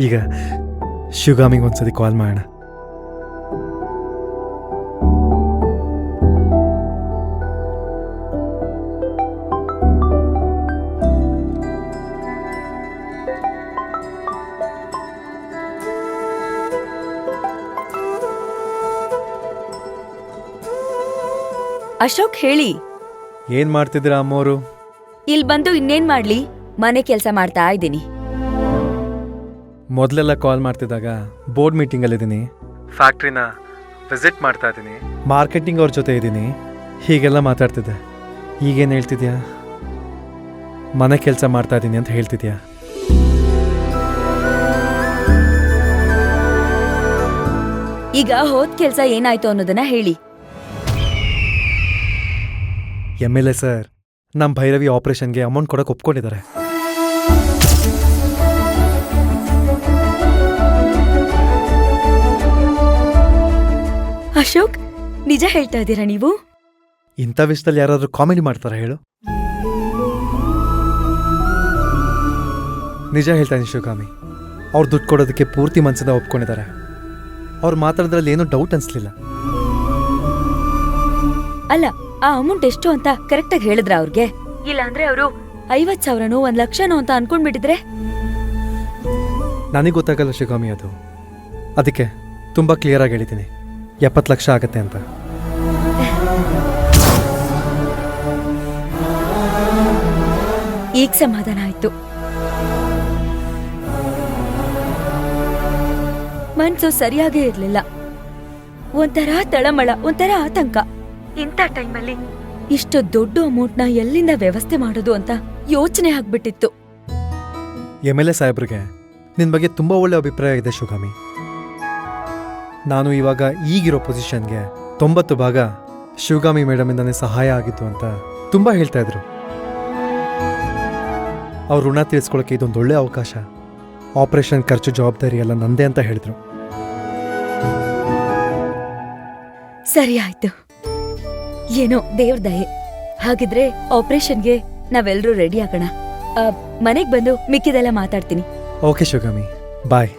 ಈಗ ಶಿವಗಾಮಿಗೆ ಒಂದ್ಸತಿ ಕಾಲ್ ಮಾಡೋಣ. ಅಶೋಕ್ ಹೇಳಿ. ಏನ್ ಮಾಡ್ತಿದ್ದೀರಾ ಅಮ್ಮೋರು? ಇಲ್ ಬಂದು ಇನ್ನೇನ್ ಮಾಡ್ಲಿ, ಮನೆ ಕೆಲ್ಸ ಮಾಡ್ತಾ ಇದ್ದೀನಿ. ಮೊದಲೆಲ್ಲ ಕಾಲ್ ಮಾಡ್ತಿದ್ದಾಗ ಬೋರ್ಡ್ ಮೀಟಿಂಗಲ್ಲಿದ್ದೀನಿ, ಫ್ಯಾಕ್ಟ್ರಿನ ವಿಸಿಟ್ ಮಾಡ್ತಾ ಇದ್ದೀನಿ, ಮಾರ್ಕೆಟಿಂಗ್ ಅವ್ರ ಜೊತೆ ಇದ್ದೀನಿ, ಹೀಗೆಲ್ಲ ಮಾತಾಡ್ತಿದ್ದೆ. ಈಗೇನು ಹೇಳ್ತಿದ್ಯಾ? ಮನೆ ಕೆಲಸ ಮಾಡ್ತಾ ಇದ್ದೀನಿ ಅಂತ ಹೇಳ್ತಿದ್ಯಾ? ಈಗ ಹೋದ್ ಕೆಲ್ಸ ಏನಾಯ್ತು ಅನ್ನೋದನ್ನ ಹೇಳಿ. MLA ಸರ್ ನಮ್ಮ ಭೈರವಿ ಆಪರೇಷನ್ಗೆ ಅಮೌಂಟ್ ಕೊಡೋಕೆ ಒಪ್ಕೊಂಡಿದ್ದಾರೆ. ಅಶೋಕ್, ನಿಜ ಹೇಳ್ತಾ ಇದ್ದೀರಾ ನೀವು? ಇಂಥ ವಿಷಯದಲ್ಲಿ ಯಾರಾದರೂ ಕಾಮಿಡಿ ಮಾಡ್ತಾರಾ ಹೇಳು? ನಿಜ ಹೇಳ್ತಾ ಇದ್ದೀನಿ ಶಿವಗಾಮಿ, ಅವ್ರು ದುಡ್ಡು ಕೊಡೋದಕ್ಕೆ ಪೂರ್ತಿ ಮನಸ್ಸಿಂದ ಒಪ್ಕೊಂಡಿದ್ದಾರೆ. ಅವ್ರು ಮಾತಾಡೋದ್ರಲ್ಲಿ ಏನೂ ಡೌಟ್ ಅನ್ಸ್ಲಿಲ್ಲ. ಅಲ್ಲ, ಆ ಅಮೌಂಟ್ ಎಷ್ಟು ಅಂತ ಕರೆಕ್ಟಾಗಿ ಹೇಳಿದ್ರ ಅವ್ರಿಗೆ? ಇಲ್ಲಾಂದ್ರೆ ಅವರು 50,000ನೋ 1,00,000ನೋ ಅಂತ ಅನ್ಕೊಂಡ್ಬಿಟ್ಟಿದ್ರೆ? ನನಗೆ ಗೊತ್ತಾಗಲ್ಲ ಶಿವಗಾಮಿ ಅದು. ಅದಕ್ಕೆ ತುಂಬ ಕ್ಲಿಯರಾಗಿ ಹೇಳಿದ್ದೀನಿ, 70 ಲಕ್ಷ ಆಗತ್ತೆ ಅಂತ. ಈಗ ಸಮಾಧಾನ ಆಯ್ತು. ಮನ್ಸು ಸರಿಯಾಗೇ ಇರ್ಲಿಲ್ಲ. ಒಂಥರ ತಳಮಳ, ಒಂಥರ ಆತಂಕ. ಇಂಥ ಟೈಮಲ್ಲಿ ಇಷ್ಟು ದೊಡ್ಡ ಅಮೌಂಟ್ನ ಎಲ್ಲಿಂದ ವ್ಯವಸ್ಥೆ ಮಾಡೋದು ಅಂತ ಯೋಚನೆ ಆಗ್ಬಿಟ್ಟಿತ್ತು. MLA ಸಾಹೇಬ್ರಿಗೆ ನಿನ್ನ ಬಗ್ಗೆ ತುಂಬ ಒಳ್ಳೆ ಅಭಿಪ್ರಾಯ ಇದೆ ಶಿವಗಾಮಿ. ನಾನು ಇವಾಗ ಈಗಿರೋ ಪೊಸಿಷನ್ಗೆ 90 ಭಾಗ ಶಿವಗಾಮಿ ಮೇಡಮಿಂದನೇ ಸಹಾಯ ಆಗಿತ್ತು ಅಂತ ತುಂಬ ಹೇಳ್ತಾ ಇದ್ರು. ಅವ್ರ ಋಣ ತೀರಿಸ್ಕೊಳ್ಳೋಕೆ ಇದೊಂದು ಒಳ್ಳೆ ಅವಕಾಶ. ಆಪರೇಷನ್ ಖರ್ಚು ಜವಾಬ್ದಾರಿ ಎಲ್ಲ ನಂದೇ ಅಂತ ಹೇಳಿದ್ರು. ಸರಿ ಆಯ್ತು, ಏನೋ ದೇವ್ರ ದಯೆ. ಹಾಗಿದ್ರೆ ಆಪರೇಷನ್ಗೆ ನಾವೆಲ್ಲರೂ ರೆಡಿ ಆಗೋಣ. ಮನೆಗ್ ಬಂದು ಮಿಕ್ಕಿದೆಲ್ಲ ಮಾತಾಡ್ತೀನಿ. ಓಕೆ ಶಿವಗಾಮಿ, ಬಾಯ್.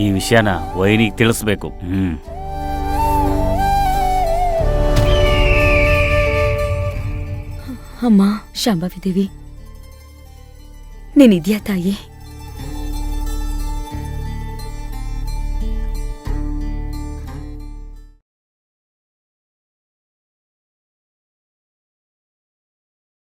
ಈ ವಿಷಯನ ವೈನಿಗೆ ತಿಳಿಸ್ಬೇಕು. ಅಮ್ಮ ಶಾಂಭವಿ ದೇವಿ, ನೀನಿದ್ಯಾ ತಾಯಿ?